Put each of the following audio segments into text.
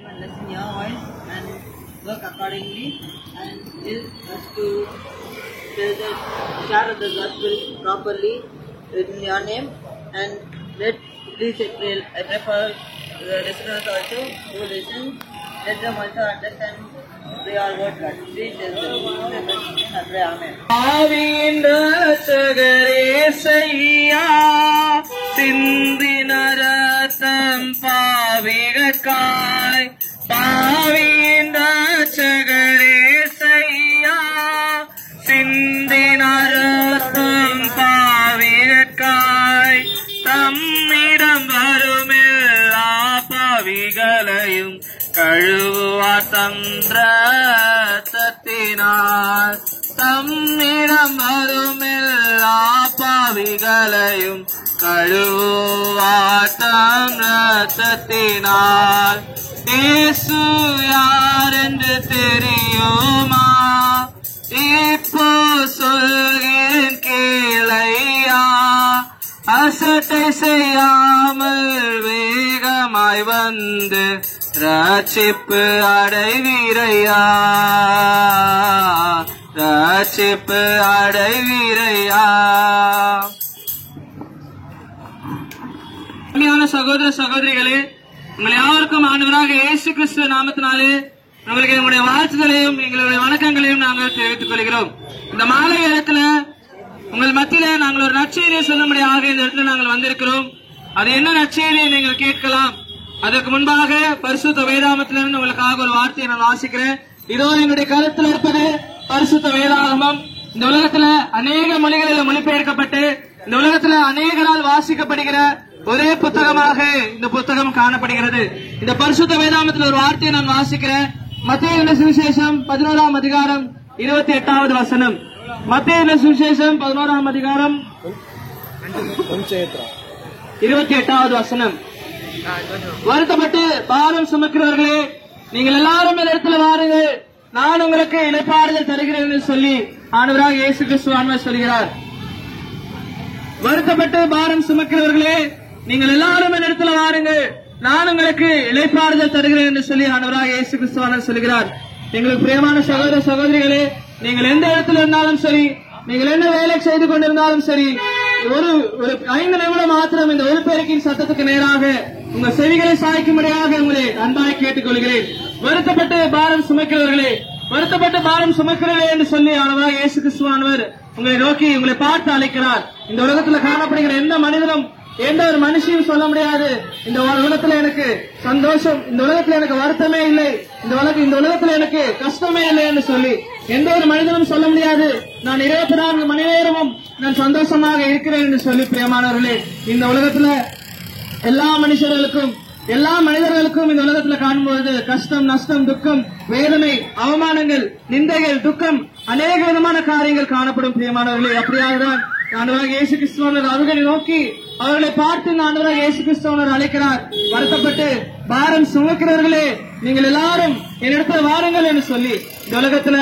everyone listen your voice and work accordingly, and help us to share the gospel properly in your name. And please pray for the listeners also who listen. Let them also understand your word, God. Please help them. Amen. ஆவியின் ரட்சகரேசையா, சிந்தின ரத்தம் பாவிகட்காய். பாவியின் ரட்சகரேசையா, சிந்தின ரத்தம் பாவிகட்காய். தம்மிடம் வருமெல்லா பாவிகளையும் கழுவுவார் தம் ரத்தத்தினால். தம்மிடம் வருமெல்லா பாவிகளையும் கழுவுவார் தம் ரத்தத்தினால். இயேசு யார் என்று தெரியுமா? இப்போ சொல்கிறேன் கேளையா. அசட்டை செய்யாமல் வேகமாய் வந்து ரட்சிப்பு அடைவீரையா, ரட்சிப்பு அடைவீரையா. சகோதர சகோதரிகளே, உங்கள் யாருக்கும் ஆண்டவராக இயேசு கிறிஸ்து நாமத்தினாலே உங்களுக்கு எங்களுடைய வாழ்த்துதலையும் எங்களுடைய வணக்கங்களையும் நாங்கள் தெரிவித்துக் கொள்கிறோம். இந்த மாலை இடத்துல உங்கள் மத்தியில நாங்கள் ஒரு நற்செய்தியை சொல்லும்படியாக இந்த இடத்துல நாங்கள் வந்திருக்கிறோம். அது என்ன நற்செய்தியை நீங்கள் கேட்கலாம். அதற்கு முன்பாக பரிசுத்த வேதாகமத்திலிருந்து உங்களுக்காக ஒரு வார்த்தையை நான் வாசிக்கிறேன். இதோ எங்களுடைய கருத்தில் இருப்பது பரிசுத்த வேதாகமம். இந்த உலகத்துல அநேக மொழிகளில் மொழிபெயர்க்கப்பட்டு இந்த உலகத்துல அநேகரால் வாசிக்கப்படுகிற ஒரே புத்தகமாக இந்த புத்தகம் காணப்படுகிறது. இந்த பரிசுத்த வேதாகமத்தில் ஒரு வார்த்தையை நான் வாசிக்கிறேன். மத்தேயு சுவிசேஷம் 11ஆம் அதிகாரம் 28வது வசனம். மத்தேயு சுவிசேஷம் 11ஆம் அதிகாரம் 28வது வசனம். வருத்தப்பட்டு பாரம் சுமக்கிறவர்களே, நீங்கள் எல்லாரும் இந்த இடத்துல வாருங்கள், நான் உங்களுக்கு இளைப்பாறுதல் தருகிறேன் என்று சொல்லி ஆண்டவராக இயேசு கிறிஸ்து சொல்கிறார். வருத்தப்பட்டு பாரம் சுமக்கிறவர்களே, நீங்கள் எல்லாரும் இந்த இடத்துல வாருங்கள், நான் உங்களுக்கு இளைப்பாறுதல் தருகிறேன் என்று சொல்லி ஆண்டவராக இயேசு கிறிஸ்து சொல்கிறார். எங்களுக்கு பிரியமான சகோதர சகோதரிகளே, நீங்கள் எந்த இடத்துல இருந்தாலும் சரி, நீங்கள் என்ன வேலை செய்து கொண்டிருந்தாலும் சரி, ஒரு 5 நிமிடம் மாத்திரம் இந்த ஒலிபெருக்கின் சத்தத்துக்கு நேராக உங்கள் செவிகளை சாய்க்கும்படியாக உங்களை அன்பாய் கேட்டுக்கொள்கிறேன். வருத்தப்பட்டு பாரம் சுமக்கிறவர்களே, வருத்தப்பட்டு பாரம் சுமக்கிறவர்களே என்று சொல்லி ஆண்டவராக இயேசு கிறிஸ்துவானவர் உங்களை நோக்கி உங்களை பார்த்து அழைக்கிறார். இந்த உலகத்தில் காணப்படுகிற எந்த மனிதனும் எந்த ஒரு மனுஷியும் சொல்ல முடியாது, இந்த உலகத்துல எனக்கு சந்தோஷம், இந்த உலகத்துல எனக்கு வருத்தமே இல்லை, இந்த உலகத்துல எனக்கு கஷ்டமே இல்லை என்று சொல்லி எந்த ஒரு மனிதனும் சொல்ல முடியாது. நான் 24 மணி நேரமும் நான் சந்தோஷமாக இருக்கிறேன் என்று சொல்லி பிரியமானவர்களே, இந்த உலகத்துல எல்லா மனுஷர்களுக்கும் எல்லா மனிதர்களுக்கும் இந்த உலகத்துல காணும்போது கஷ்டம், நஷ்டம், துக்கம், வேதனை, அவமானங்கள், நிந்தைகள், துக்கம், அநேக விதமான காரியங்கள் காணப்படும் பிரியமானவர்களே. அப்படியாகதான் ஆண்டவராக இயேசு கிறிஸ்துவானவர் அவர்களை நோக்கி அவர்களை பார்த்து ஆண்டவராக இயேசு கிறிஸ்துவானவர் அழைக்கிறார். வருத்தப்பட்டு பாரம் சுமக்கிறவர்களே, நீங்கள் எல்லாரும் என்னிடத்துல வாருங்கள் என்று சொல்லி இந்த உலகத்துல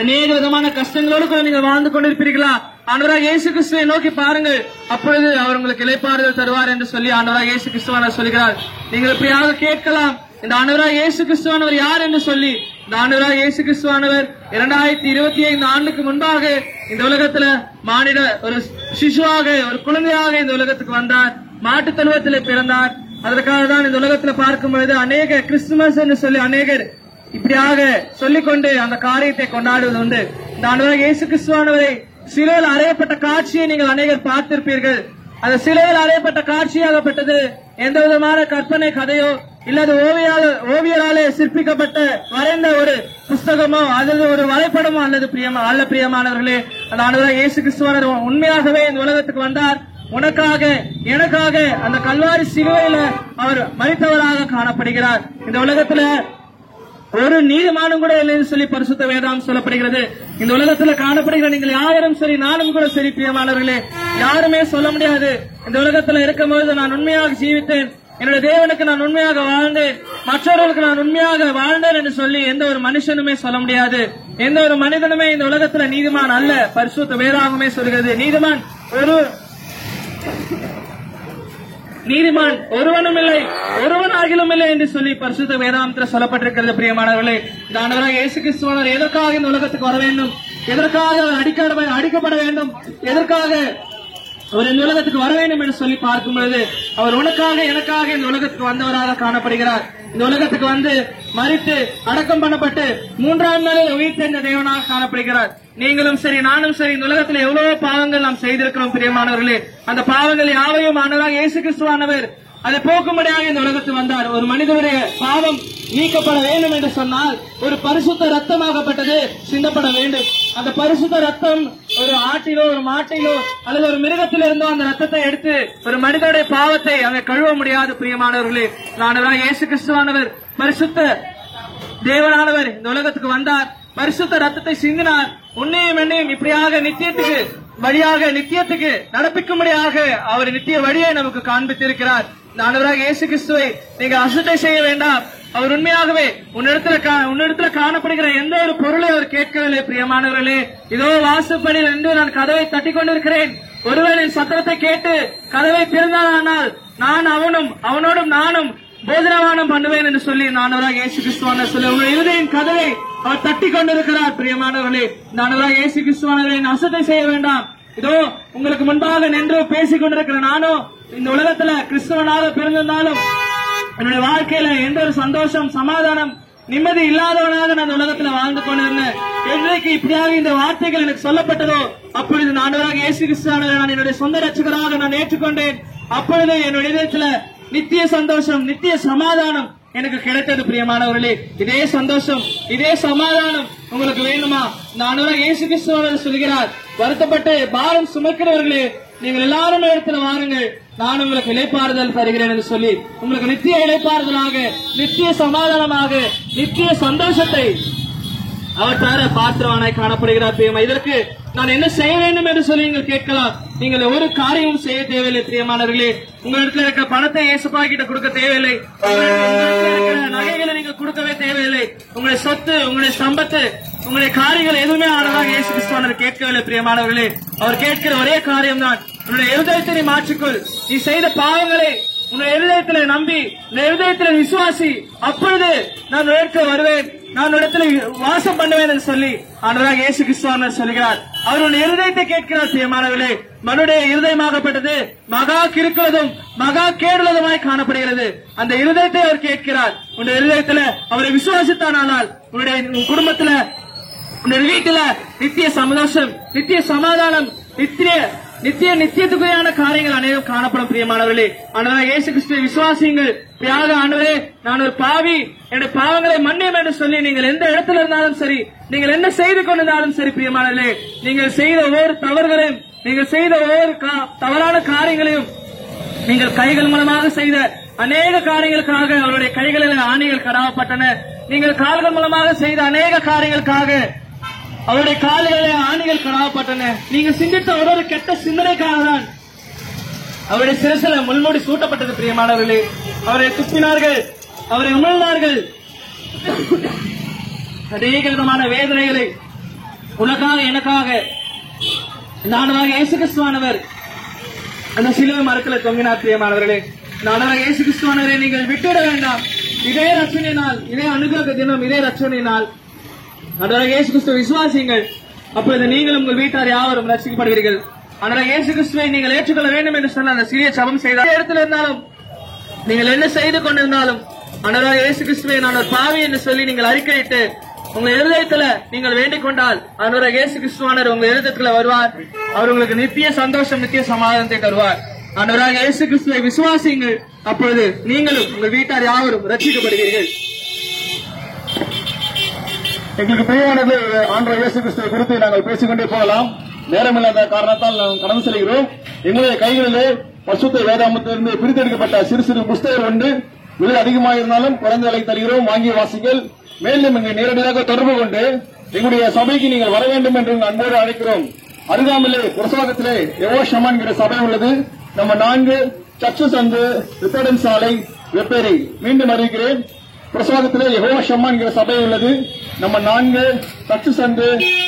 அநேக விதமான கஷ்டங்களோடு கூட நீங்கள் வாழ்ந்து கொண்டிருப்பீர்களா? ஆண்டவராக இயேசு கிறிஸ்துவை நோக்கி பாருங்கள், அப்பொழுது அவர் உங்களுக்கு இளைப்பாறுதல் தருவார் என்று சொல்லி ஆண்டவராக இயேசு கிறிஸ்துவானவர் சொல்கிறார். நீங்கள் இப்படியாக கேட்கலாம், இந்த ஆண்டவராக இயேசு கிறிஸ்துவானவர் யார் என்று சொல்லி. இந்த ஆண்டவராக இயேசு கிறிஸ்துவானவர் 2025 ஆண்டுக்கு முன்பாக இந்த உலகத்துல மானிட ஒரு சிசுவாக, ஒரு குழந்தையாக இந்த உலகத்துக்கு வந்தார். மாட்டுத் தொழுவத்திலே பிறந்தார். அதற்காக தான் இந்த உலகத்துல பார்க்கும் பொழுது அநேக கிறிஸ்துமஸ் என்று சொல்லி அநேகர் இப்படியாக சொல்லிக்கொண்டு அந்த காரியத்தை கொண்டாடுவது உண்டு. இந்த ஆண்டவராக இயேசு கிறிஸ்துவானவரை சிலுவையில் அறையப்பட்ட காட்சியை நீங்கள் அநேகர் பார்த்திருப்பீர்கள். அந்த சிலுவையில் அறையப்பட்ட காட்சியாகப்பட்டது எந்த விதமான கற்பனை கதையோ இல்லது ஓவியராலே சிற்பிக்கப்பட்ட வரைந்த ஒரு புஸ்தகமோ அல்லது ஒரு வரைபடமோ அல்லது பிரியமானவர்களே, அந்த ஆண்டவராக இயேசு கிறிஸ்துவானவர் உண்மையாகவே இந்த உலகத்துக்கு வந்தார். உனக்காக எனக்காக அந்த கல்வாரி சிலுவையில அவர் மரித்தவராக காணப்படுகிறார். இந்த உலகத்துல ஒரு நீதிமானும் கூட இல்லைன்னு சொல்லி பரிசுத்த வேதாகம் சொல்லப்படுகிறது. இந்த உலகத்துல காணப்படுகிற நீங்கள் யாரும் சரி, நானும் கூட சரி பிரியமானவர்களே, யாருமே சொல்ல முடியாது இந்த உலகத்துல இருக்கும்போது நான் உண்மையாக ஜீவித்தேன், என்னுடைய தேவனுக்கு நான் உண்மையாக வாழ்ந்தேன், மற்றவர்களுக்கு நான் உண்மையாக வாழ்ந்தேன் என்று சொல்லி எந்த ஒரு மனுஷனுமே சொல்ல முடியாது. எந்த ஒரு மனிதனுமே இந்த உலகத்துல நீதிமான் அல்ல. பரிசுத்த வேதாகமே சொல்கிறது, நீதிமான் நீதிமான் ஒருவனும் இல்லை, ஒருவன் ஆகிலும் இல்லை என்று சொல்லி பரிசுத்த வேதாந்தத்தில் சொல்லப்பட்டிருக்கிறது. பிரியமானவர்களே, இந்த ஆண்டவராக இயேசு கிறிஸ்துவானவர் எதற்காக இந்த உலகத்துக்கு வர வேண்டும், எதற்காக அடிக்கப்பட வேண்டும், எதற்காக அவர் இந்த உலகத்துக்கு வர வேண்டும் என்று சொல்லி பார்க்கும் பொழுது அவர் உனக்காக எனக்காக இந்த உலகத்துக்கு வந்தவராக காணப்படுகிறார். இந்த உலகத்துக்கு வந்து மரித்து அடக்கம் பண்ணப்பட்டு 3ஆம் நாளில் உயிர் தெழுந்த தேவனாக காணப்படுகிறார். நீங்களும் சரி நானும் சரி இந்த உலகத்தில் எவ்வளவு பாவங்கள் நாம் செய்திருக்கிறோம் பிரியமானவர்களே. அந்த பாவங்கள் யாவையும் ஆண்டவராக இயேசு கிறிஸ்துவானவர் அதை போக்கும்படியாக இந்த உலகத்துக்கு வந்தார். ஒரு மனிதனுடைய பாவம் நீக்கப்பட வேண்டும் என்று சொன்னால் ஒரு பரிசுத்த ரத்தமாகப்பட்டது சிந்தப்பட வேண்டும். அந்த பரிசுத்த ரத்தம் ஒரு ஆட்டிலோ ஒரு மாட்டிலோ அல்லது ஒரு மிருகத்திலிருந்தோ அந்த ரத்தத்தை எடுத்து ஒரு மனிதனுடைய பாவத்தை அங்கே கழுவ முடியாது. பிரியமானவர்களே, ஆண்டவராக இயேசு கிறிஸ்துவானவர் பரிசுத்த தேவனானவர் இந்த உலகத்துக்கு வந்தார், பரிசுத்த ரத்தத்தை சிந்தினார். உன்னையும் என்னையும் இப்படியாக நித்தியத்துக்கு வழியாக நித்தியத்துக்கு நடப்பிக்கும்படியாக அவர் நித்திய வழியை நமக்கு காண்பித்திருக்கிறார். இந்த ஆண்டவராக இயேசு கிறிஸ்துவை நீங்க அசுத்தம் செய்ய வேண்டாம். அவர் உண்மையாகவே உன்னிடத்துல காணப்படுகிற எந்த ஒரு பொருளை அவர் கேட்கவில்லை. பிரியமானவர்களே, இதோ வாசப்படியில் நின்று நான் கதவை தட்டி கொண்டிருக்கிறேன், ஒருவன் என் சத்தத்தை கேட்டு கதவை திறந்தானால் நான் அவனோடும் நானும் போஜனவானம் பண்ணுவேன் என்று சொல்லி ஆண்டவராக இயேசு கிறிஸ்துவான சொல்லி உங்கள் இருதயின் கதவை அவர் தட்டி கொண்டிருக்கிறார். பிரியமானவர்களே, இந்த ஆண்டவராக இயேசு கிறிஸ்துவானவரை அசுத்தம் செய்ய வேண்டாம். இதோ உங்களுக்கு முன்பாக நின்று பேசிக் கொண்டிருக்கிற நானும் இந்த உலகத்துல கிறிஸ்துவனாக பிறந்திருந்தாலும் என்னுடைய வாழ்க்கையில எந்த ஒரு சந்தோஷம் சமாதானம் நிம்மதி இல்லாதவனாக நான் உலகத்துல வாழ்ந்து கொண்டிருந்தேன். என்றைக்கு இப்படியாக இந்த வார்த்தைகள் எனக்கு சொல்லப்பட்டதோ அப்பொழுது ஆண்டவராக இயேசு கிறிஸ்துவானவரை நான் என்னுடைய சொந்த ரட்சகராக நான் ஏற்றுக்கொண்டேன். அப்பொழுது என்னுடைய இதயத்துல நித்திய சந்தோஷம் நித்திய சமாதானம் எனக்கு கிடைத்தது. பிரியமானவர்களே, இதே சந்தோஷம் இதே சமாதானம் உங்களுக்கு வேண்டுமா? ஆண்டவராக இயேசு கிறிஸ்துவானவர் சொல்கிறார், வருத்தப்பட்டு பாரம் சுமக்கிறவர்களே நீங்கள் எல்லாரும் இடத்துல வாருங்கள், நான் உங்களுக்கு இளைப்பாறுதல் தருகிறேன் என்று சொல்லி உங்களுக்கு நித்திய இளைப்பாறுதலாக நித்திய சமாதானமாக நித்திய சந்தோஷத்தை அவர் தர பாத்திரவானாய் காணப்படுகிறார். பிரியமா, இதற்கு நான் என்ன செய்ய வேண்டும் என்று சொல்லி நீங்கள் கேட்கலாம். நீங்கள் ஒரு காரியமும் செய்ய தேவையில்லை. பிரியமானவர்களே, உங்களிடத்தில் இருக்கிற பணத்தை இயேசுப்பா கிட்ட கொடுக்க தேவையில்லை, நகைகளை நீங்கள் கொடுக்கவே தேவையில்லை. உங்களுடைய சொத்து உங்களுடைய சம்பத்து உங்களுடைய காரியங்கள் எதுவுமே ஆண்டவராக இயேசு கிறிஸ்துவானவர் கேட்கவில்லை. பிரியமானவர்களே, அவர் கேட்கிற ஒரே காரியம் தான் உன்னுடைய இருதயத்தை நீ மாற்றிக்கொள், நீ செய்த பாவங்களை உன்னுடைய இருதயத்தில் நம்பி இந்த இருதயத்தில் விசுவாசி, அப்பொழுது நான் இடத்துல வருவேன், நான் இடத்துல வாசம் பண்ணுவேன் என்று சொல்லி ஆண்டவராக இயேசு கிறிஸ்துவானவர் சொல்கிறார். அவர் உன்னுடைய இருதயத்தை கேட்கிறார். பிரியமானவர்களே, மனுடைய இருதயமாகப்பட்டது மகா கிறுக்குள்ளதும் மகா கேடுள்ளதுமாய் காணப்படுகிறது. அந்த இருதயத்தை அவர் கேட்கிறார். உன்னுடைய இருதயத்துல அவரை விசுவாசித்தானால் உன்னுடைய குடும்பத்துல உன்னுடைய வீட்டுல நித்திய சந்தோஷம் நித்திய சமாதானம் நித்தியத்துக்குரியான காரியங்கள் அனைவரும் காணப்படும். பிரியமானவர்களே, ஆண்டவராக இயேசு கிறிஸ்துவை விசுவாசியுங்கள். பிரியாக ஆண்டவரே, நான் ஒரு பாவி, என்னுடைய பாவங்களை மன்னியும் என்று சொல்லி நீங்கள் எந்த இடத்துல இருந்தாலும் சரி, நீங்கள் என்ன செய்து கொண்டிருந்தாலும் சரி, பிரியமானவர்களே, நீங்கள் செய்த ஒவ்வொரு தவறுகளையும் நீங்கள் செய்த ஒவ்வொரு தவறான காரியங்களையும் நீங்கள் கைகள் மூலமாக செய்த அநேக காரியங்களுக்காக அவருடைய கைகளில் ஆணிகள் கடாவப்பட்டன. நீங்கள் கால்கள் மூலமாக செய்த அநேக காரியங்களுக்காக அவருடைய கால்களிலே ஆணிகள் கடாவப்பட்டன. நீங்கள் சிந்தித்த ஒரு கெட்ட சிந்தனைக்காக தான் அவருடைய சிரசில முள்முடி சூட்டப்பட்டது. பிரியமானவர்களே, அவரை துப்பினார்கள், அவரை உமிழ்ந்தார்கள். அநேக விதமான வேதனைகளை உனக்காக எனக்காக நானாக இயேசு கிறிஸ்துவானவர் அந்த சிலுவை மரத்தில் தொங்கினார். பிரியமானவர்களே, நானாக இயேசு கிறிஸ்துவானவரை நீங்கள் விட்டுவிட வேண்டாம். இதே ரட்சணையினால், இதே அனுகிரக தினம், இதே ரட்சணையினால் ஆண்டவராக இயேசு கிறிஸ்துவை விசுவாசியுங்கள். அப்பொழுது நீங்கள் உங்கள் வீட்டார் யாவரும் ரட்சிக்கப்படுவீர்கள். ஆண்டவராக இயேசு கிறிஸ்துவை நீங்கள் ஏற்றுக்கொள்ள வேண்டும் என்று சொன்ன அந்த சிறிய ஜெபம் செய்த இடத்துல இருந்தாலும் நீங்கள் என்ன செய்து கொண்டிருந்தாலும் ஆண்டவராக இயேசு கிறிஸ்துவை நான் ஒரு பாவி என்று சொல்லி நீங்கள் அறிக்கையிட்டு உங்கள் இருதயத்துல நீங்கள் வேண்டிக் கொண்டால் ஆண்டவராக இயேசு கிறிஸ்துவானவர் உங்கள் இருதயத்துல வருவார். அவர் உங்களுக்கு நித்திய சந்தோஷம் நித்திய சமாதானத்தை தருவார். ஆண்டவராக இயேசு கிறிஸ்துவை விசுவாசியுங்கள். அப்பொழுது நீங்களும் உங்கள் வீட்டார் யாவரும் ரட்சிக்கப்படுவீர்கள். எங்களுக்கு பிரியமானது ஆண்டவர் இயேசு கிறிஸ்துவை குறித்து நாங்கள் பேசிக்கொண்டே போகலாம். நேரமில்லாத காரணத்தால் நாம் கடந்து செல்கிறோம். எங்களுடைய கைகளிலே பரிசுத்த வேதாகமத்திலிருந்து பிரித்தெடுக்கப்பட்ட சிறு சிறு புஸ்தகம் உண்டு. விலை அதிகமாக இருந்தாலும் குறைந்த விலை தருகிறோம், வாங்கி வாசிகள். மேலும் இங்கு நேரடியாக தொடர்பு கொண்டு எங்களுடைய சபைக்கு நீங்கள் வர வேண்டும் என்று அன்போடு அழைக்கிறோம். அருகாமையிலே புரசவாக்கத்திலே யெகோவா என்கிற சபை உள்ளது. நம்ம 4 சர்ச்சஸ் அண்ட் ரிப்பேரன்ஸ் சாலை வெப்பேரி. மீண்டும் அறிவிக்கிறேன், புரசவாக்கத்திலே யெகோவா என்கிற சபை உள்ளது. நம்ம 4 சர்ச்சஸ் அண்ட்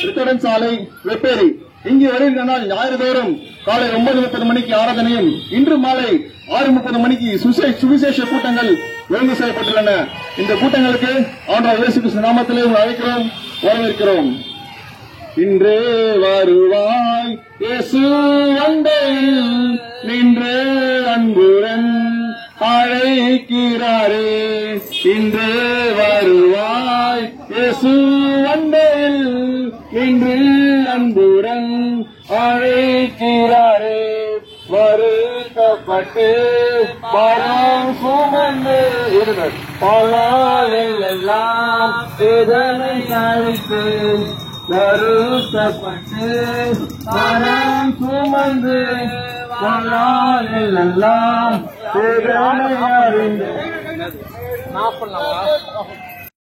ரிப்பேரன்ஸ் சாலை வெப்பேரி. இங்கு வருகிறனால் ஞாயிறு தோறும் காலை 9:30 மணிக்கு ஆராதனையும் இன்று மாலை 6:30 மணிக்கு சுவிசேஷ கூட்டங்கள் ஒழுங்கு செய்யப்பட்டுள்ளன. இந்த கூட்டங்களுக்கு ஆண்டவர் இயேசு கிறிஸ்து நாமத்திலே அழைக்கிறோம், வரவேற்கிறோம். இன்றே வருவாய் இயேசு அண்டையில் நின்று அன்புடன் அழைக்கிறாரே. இன்றே வருவாய் இயேசு அண்டையில் நின்று அன்புடன் அழைக்கிறாரே. வருத்தப்பட்டு பாரம் சுமந்து பலாலெல்லாம் வேதனை கழித்து வருத்தப்பட்டு பாரம் சுமந்து பலாலெல்லாம் வேதனை அறிந்து